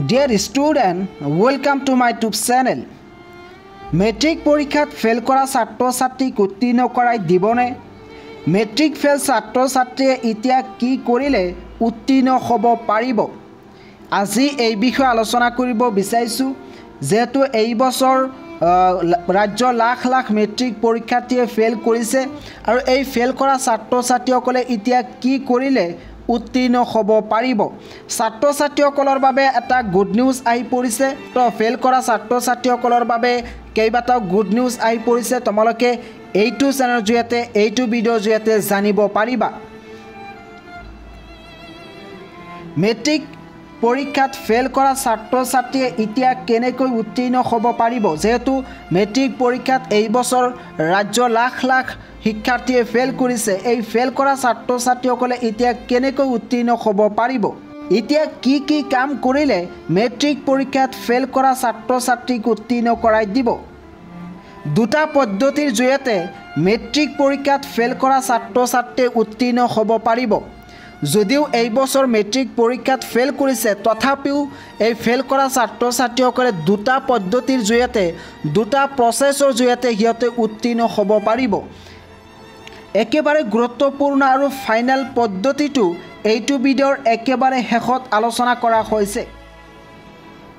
Dear student, welcome to my YouTube channel. Metric পৰীক্ষাত fail কৰা ছাত্ৰ ছাত্ৰীক উত্তীৰ্ণ কৰাই দিবনে? মেট্ৰিক ফেল ছাত্ৰ ছাত্ৰীয়ে এতিয়া কি কৰিলে উত্তীৰ্ণ হ'ব পাৰিব? আজি এই বিষয়ে আলোচনা কৰিব বিচাৰিছো যেহেতু এই বছৰ ৰাজ্য লাখ লাখ মেট্ৰিক পৰীক্ষাৰ্থীয়ে ফেল কৰিছে আৰু এই ফেল কৰা ছাত্ৰ ছাত্ৰীসকলে এতিয়া কি কৰিলে উত্তীৰ্ণ হ'ব পাৰিব? ছাত্ৰ ছাত্ৰীসকলৰ বাবে এটা গুড নিউজ আহি পৰিছে। তো ফেল কৰা ছাত্ৰ ছাত্ৰীসকলৰ বাবে কেইবাটাও গুড নিউজ আহি পৰিছে। তোমালোকে এইটো চেনেলৰ জৰিয়তে এইটো ভিডিঅ'ৰ জৰিয়তে জানিব পাৰিবা। মেট্ৰিক পৰীক্ষাত ফেল কৰা ছাত্ৰ ছাত্ৰীয়ে এতিয়া কেনেকৈ উত্তীৰ্ণ হ'ব পাৰিব? যেহেতু মেট্ৰিক পৰীক্ষাত এই বছৰ ৰাজ্য লাখ লাখ শিক্ষাৰ্থীয়ে ফেল কৰিছে, এই ফেল কৰা ছাত্ৰ ছাত্ৰীসকলে এতিয়া কেনেকৈ উত্তীৰ্ণ হ'ব পাৰিব? এতিয়া কি কাম কৰিলে মেট্ৰিক পৰীক্ষাত ফেল কৰা ছাত্ৰ ছাত্ৰীক উত্তীৰ্ণ কৰাই দিব? দুটা পদ্ধতিৰ জৰিয়তে মেট্ৰিক পৰীক্ষাত ফেল কৰা ছাত্ৰ ছাত্ৰীয়ে উত্তীৰ্ণ হ'ব পাৰিব। যদিও এই বছৰ মেট্ৰিক পৰীক্ষাত ফেল কৰিছে, তথাপিও এই ফেল কৰা ছাত্ৰ ছাত্ৰীসকলে দুটা পদ্ধতিৰ জৰিয়তে দুটা প্ৰচেছৰ জৰিয়তে সিহঁতে উত্তীৰ্ণ হ'ব পাৰিব। একেবাৰে গুৰুত্বপূৰ্ণ আৰু ফাইনেল পদ্ধতিটো এইটো ভিডিঅ'ৰ একেবাৰে শেষত আলোচনা কৰা হৈছে।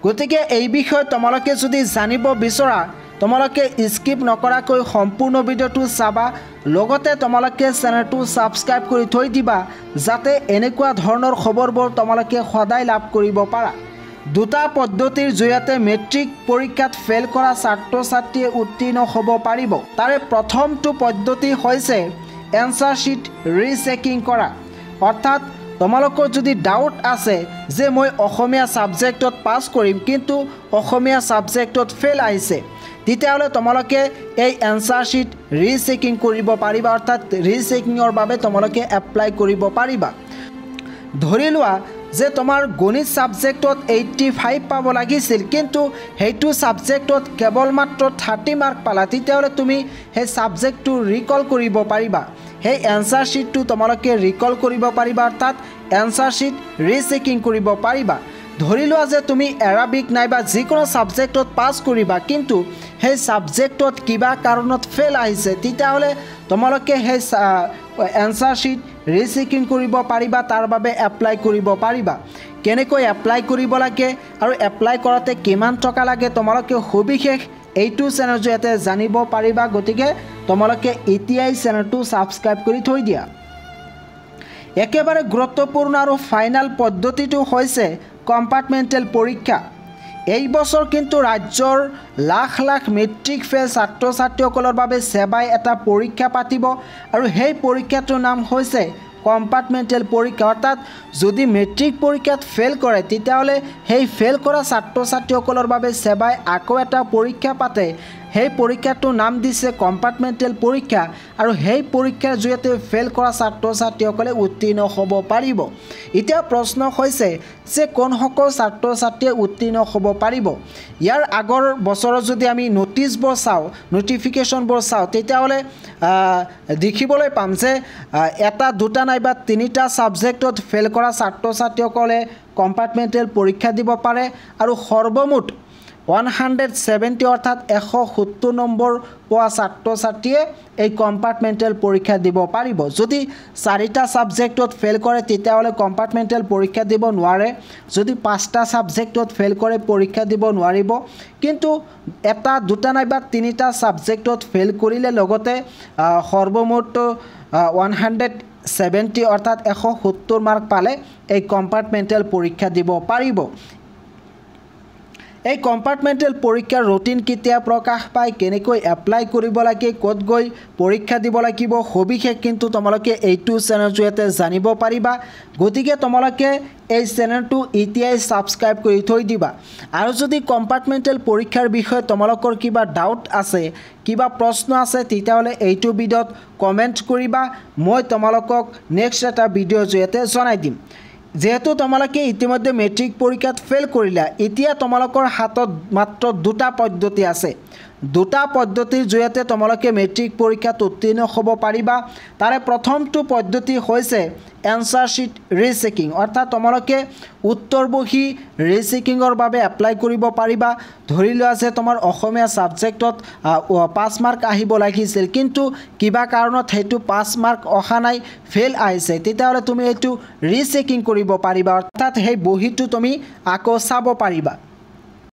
গতিকে এই বিষয়ে তোমালোকে যদি জানিব বিচৰা তোমালোকে স্কিপ নকৰাকৈ সম্পূৰ্ণ ভিডিঅ'টো চাবা, লগতে তোমালোকে চেনেলটো ছাবস্ক্ৰাইব কৰি থৈ দিবা যাতে এনেকুৱা ধৰণৰ খবৰবোৰ তোমালোকে সদায় লাভ কৰিব পাৰা। দুটা পদ্ধতিৰ জৰিয়তে মেট্ৰিক পৰীক্ষাত ফেল কৰা ছাত্ৰ ছাত্ৰীয়ে উত্তীৰ্ণ হ'ব পাৰিব। তাৰে প্ৰথমটো পদ্ধতি হৈছে এনচাৰ শ্বিট ৰিচেকিং কৰা। অৰ্থাৎ তোমালোকৰ যদি ডাউট আছে যে মই অসমীয়া ছাবজেক্টত পাছ কৰিম কিন্তু অসমীয়া ছাবজেক্টত ফেল আহিছে, তেতিয়াহ'লে তোমালোকে এই এনচাৰ শ্বিট ৰিচেকিং কৰিব পাৰিবা। অৰ্থাৎ ৰিচেকিঙৰ বাবে তোমালোকে এপ্লাই কৰিব পাৰিবা। ধৰি লোৱা যে তোমাৰ গণিত ছাবজেক্টত 85 পাব লাগিছিল কিন্তু সেইটো ছাবজেক্টত কেৱল মাত্ৰ 30 মাৰ্ক পালা, তেতিয়াহ'লে তুমি সেই ছাবজেক্টটো ৰিকল কৰিব পাৰিবা। সেই এনচাৰ শ্বিটটো তোমালোকে ৰিকল কৰিব পাৰিবা, অৰ্থাৎ এনচাৰ শ্বিট ৰিচেকিং কৰিব পাৰিবা। ধৰি লোৱা যে তুমি এৰাবিক নাইবা যিকোনো ছাবজেক্টত পাছ কৰিবা কিন্তু সেই ছাবজেক্টত কিবা কাৰণত ফেল আহিছে, তেতিয়াহ'লে তোমালোকে সেই এনচাৰ শ্বিট ৰিচেকিং কৰিব পাৰিবা, তাৰ বাবে এপ্লাই কৰিব পাৰিবা। কেনেকৈ এপ্লাই কৰিব লাগে আৰু এপ্লাই কৰোঁতে কিমান টকা লাগে তোমালোকে সবিশেষ এইটো চেনেলৰ জৰিয়তে জানিব পাৰিবা। গতিকে তোমালোকে এতিয়াই চেনেলটো ছাবস্ক্ৰাইব কৰি থৈ দিয়া। একেবাৰে গুৰুত্বপূৰ্ণ আৰু ফাইনেল পদ্ধতিটো হৈছে কম্পাৰ্টমেণ্টেল পৰীক্ষা। এই বছৰ কিন্তু ৰাজ্যৰ লাখ লাখ মেট্ৰিক ফেল ছাত্ৰ ছাত্ৰীসকলৰ বাবে সেৱাই এটা পৰীক্ষা পাতিব আৰু সেই পৰীক্ষাটোৰ নাম হৈছে কম্পাৰ্টমেণ্টেল পৰীক্ষা। অৰ্থাৎ যদি মেট্ৰিক পৰীক্ষাত ফেল কৰে তেতিয়াহ'লে সেই ফেল কৰা ছাত্ৰ ছাত্ৰীসকলৰ বাবে সেৱাই আকৌ এটা পৰীক্ষা পাতে। সেই পৰীক্ষাটোৰ নাম দিছে কম্পাৰ্টমেণ্টেল পৰীক্ষা আৰু সেই পৰীক্ষাৰ জৰিয়তে ফেল কৰা ছাত্ৰ ছাত্ৰীসকলে উত্তীৰ্ণ হ'ব পাৰিব। এতিয়া প্ৰশ্ন হৈছে যে কোনসকল ছাত্ৰ ছাত্ৰীয়ে উত্তীৰ্ণ হ'ব পাৰিব? ইয়াৰ আগৰ বছৰত যদি আমি ন'টিছবোৰ চাওঁ, ন'টিফিকেশ্যনবোৰ চাওঁ, তেতিয়াহ'লে দেখিবলৈ পাম যে এটা দুটা নাইবা তিনিটা ছাবজেক্টত ফেল কৰা ছাত্ৰ ছাত্ৰীসকলে কম্পাৰ্টমেণ্টেল পৰীক্ষা দিব পাৰে আৰু সৰ্বমুঠ 170 অৰ্থাৎ 170 নম্বৰ পোৱা ছাত্ৰ ছাত্ৰীয়ে এই কম্পাৰ্টমেণ্টেল পৰীক্ষা দিব পাৰিব। যদি চাৰিটা ছাবজেক্টত ফেল কৰে তেতিয়াহ'লে কম্পাৰ্টমেণ্টেল পৰীক্ষা দিব নোৱাৰে। যদি পাঁচটা ছাবজেক্টত ফেল কৰে পৰীক্ষা দিব নোৱাৰিব। কিন্তু এটা দুটা নাইবা তিনিটা ছাবজেক্টত ফেল কৰিলে লগতে সৰ্বমুঠ 170 অৰ্থাৎ 170 মাৰ্ক পালে এই কম্পাৰ্টমেণ্টেল পৰীক্ষা দিব পাৰিব। এই কম্পাৰ্টমেণ্টেল পৰীক্ষাৰ ৰুটিন কেতিয়া প্ৰকাশ পায়, কেনেকৈ এপ্লাই কৰিব লাগে, ক'ত গৈ পৰীক্ষা দিব লাগিব, সবিশেষ কিন্তু তোমালোকে এইটো চেনেলৰ জৰিয়তে জানিব পাৰিবা। গতিকে তোমালোকে এই চেনেলটো এতিয়াই ছাবস্ক্ৰাইব কৰি থৈ দিবা। আৰু যদি কম্পাৰ্টমেণ্টেল পৰীক্ষাৰ বিষয়ে তোমালোকৰ কিবা ডাউট আছে, কিবা প্ৰশ্ন আছে, তেতিয়াহ'লে এইটো ভিডিঅ'ত কমেণ্ট কৰিবা, মই তোমালোকক নেক্সট এটা ভিডিঅ'ৰ জৰিয়তে জনাই দিম। যেহেতু তোমালোকে ইতিমধ্যে মেট্ৰিক পৰীক্ষাত ফেল কৰিলা, এতিয়া তোমালোকৰ হাতত মাত্ৰ দুটা পদ্ধতি আছে। দুটা পদ্ধতিৰ জৰিয়তে তোমালোকে মেট্ৰিক পৰীক্ষাত উত্তীৰ্ণ হ'ব পাৰিবা তাৰে প্ৰথমটো পদ্ধতি হৈছে এনসাৰ শিট ৰিচেকিং অৰ্থাৎ তোমালোকে উত্তৰ বহী ৰিচেকিংৰ বাবে এপ্লাই কৰিব পাৰিবা ধৰি লোৱা যে তোমাৰ অসমীয়া সাবজেক্টত 5 মাৰ্ক আহিব লাগিছিল কিন্তু কিবা কাৰণত হেতু 5 মাৰ্ক অহা নাই ফেল আহিছে তেতিয়াহ'লে তুমি এটো ৰিচেকিং কৰিব পাৰিবা অৰ্থাৎ সেই বহিটো তুমি আকৌ চাব পাৰিবা